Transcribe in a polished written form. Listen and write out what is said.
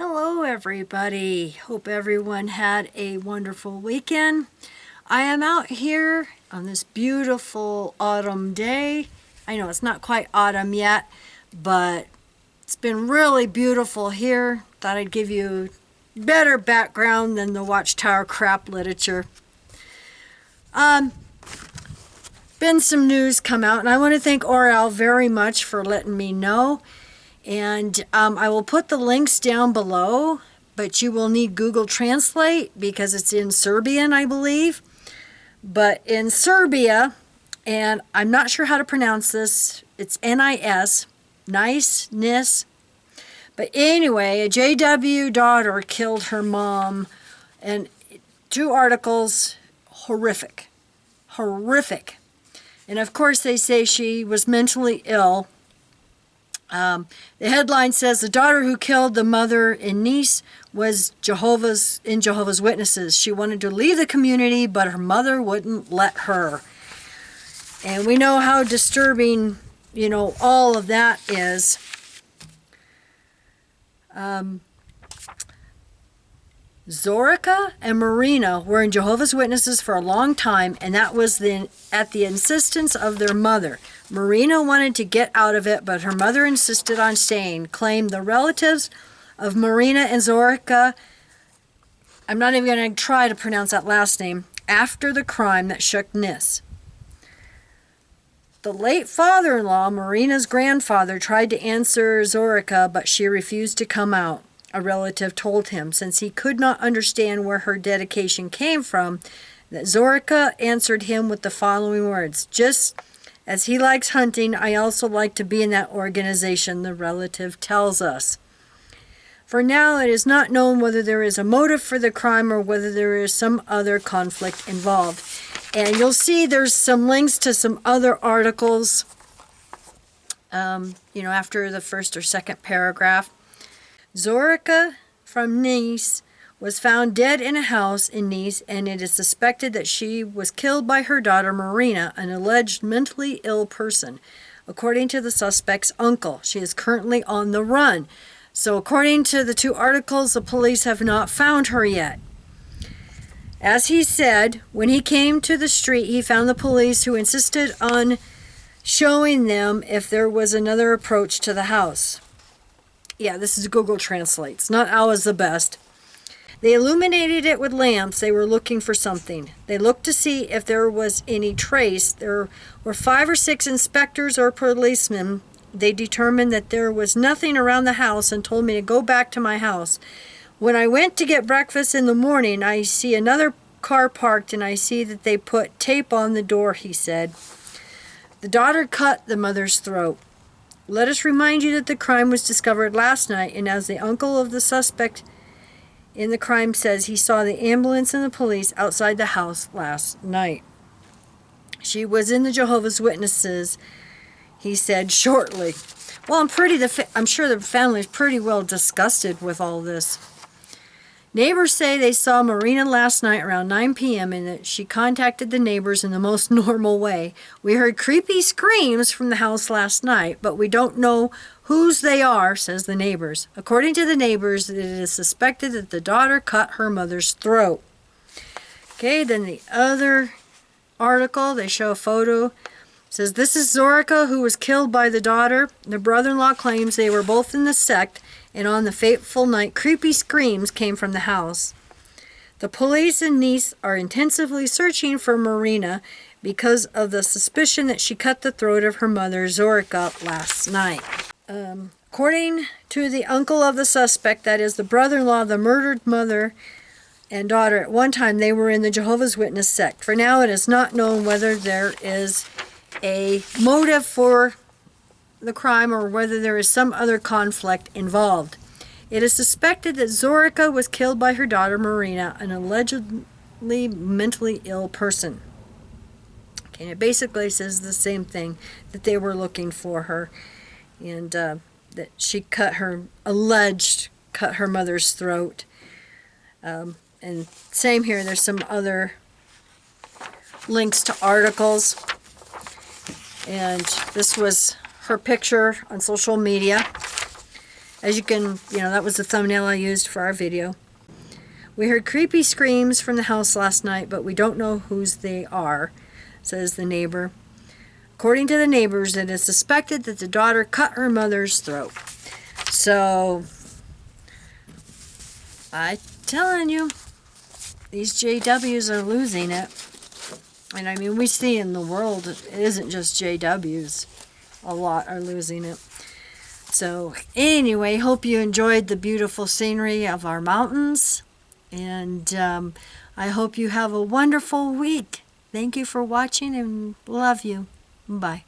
Hello everybody. Hope everyone had a wonderful weekend. I am out here on this beautiful autumn day. I know it's not quite autumn yet, but it's been really beautiful here. Thought I'd give you better background than the Watchtower crap literature. Been some news come out, and I want to thank Orel very much for letting me know. And I will put the links down below, but you will need Google Translate because it's in Serbian, I believe. But in Serbia, and I'm not sure how to pronounce this, it's N-I-S, nice, nis. But anyway, a JW daughter killed her mom, and 2 articles, horrific. And of course they say she was mentally ill. The headline says the daughter who killed the mother in Nice was Jehovah's Witnesses. She wanted to leave the community, but her mother wouldn't let her. And we know how disturbing, all of that is. Zorica and Marina were in Jehovah's Witnesses for a long time, and that was at the insistence of their mother. Marina wanted to get out of it, but her mother insisted on staying, claimed the relatives of Marina and Zorica, I'm not even going to try to pronounce that last name, after the crime that shook Nis. The late father-in-law, Marina's grandfather, tried to answer Zorica, but she refused to come out. A relative told him, since he could not understand where her dedication came from, that Zorica answered him with the following words: "Just as he likes hunting, I also like to be in that organization," the relative tells us. For now, it is not known whether there is a motive for the crime or whether there is some other conflict involved. And you'll see there's some links to some other articles, after the first or second paragraph. Zorica from Nice was found dead in a house in Nice, and it is suspected that she was killed by her daughter Marina, an alleged mentally ill person. According to the suspect's uncle, she is currently on the run. So according to the 2 articles, the police have not found her yet. As he said, when he came to the street, he found the police, who insisted on showing them if there was another approach to the house. Yeah, this is Google Translate. It's not always the best. They illuminated it with lamps. They were looking for something. They looked to see if there was any trace. There were 5 or 6 inspectors or policemen. They determined that there was nothing around the house and told me to go back to my house. When I went to get breakfast in the morning, I see another car parked, and I see that they put tape on the door," he said. The daughter cut the mother's throat. Let us remind you that the crime was discovered last night, and as the uncle of the suspect in the crime says, he saw the ambulance and the police outside the house last night. She was in the Jehovah's Witnesses, he said shortly. Well, I'm sure the family is pretty well disgusted with all this. Neighbors say they saw Marina last night around 9 p.m. and that she contacted the neighbors in the most normal way. We heard creepy screams from the house last night, but we don't know whose they are, says the neighbors. According to the neighbors, it is suspected that the daughter cut her mother's throat. Okay, then the other article, they show a photo. It says, "This is Zorica, who was killed by the daughter. The brother-in-law claims they were both in the sect, and on the fateful night, creepy screams came from the house. The police in Nice are intensively searching for Marina because of the suspicion that she cut the throat of her mother, Zorica, last night." According to the uncle of the suspect, that is the brother-in-law of the murdered mother and daughter, at one time they were in the Jehovah's Witness sect. For now, it is not known whether there is a motive for the crime or whether there is some other conflict involved. It is suspected that Zorica was killed by her daughter Marina, an allegedly mentally ill person. Okay, and it basically says the same thing, that they were looking for her, and that she cut her mother's throat. And same here, there's some other links to articles, and this was her picture on social media. As you can, that was the thumbnail I used for our video. We heard creepy screams from the house last night, but we don't know whose they are, says the neighbor. According to the neighbors, it is suspected that the daughter cut her mother's throat. So, I'm telling you, these JWs are losing it. And I mean, we see in the world, it isn't just JWs. A lot are losing it. So, anyway, hope you enjoyed the beautiful scenery of our mountains. And I hope you have a wonderful week. Thank you for watching and love you. Bye.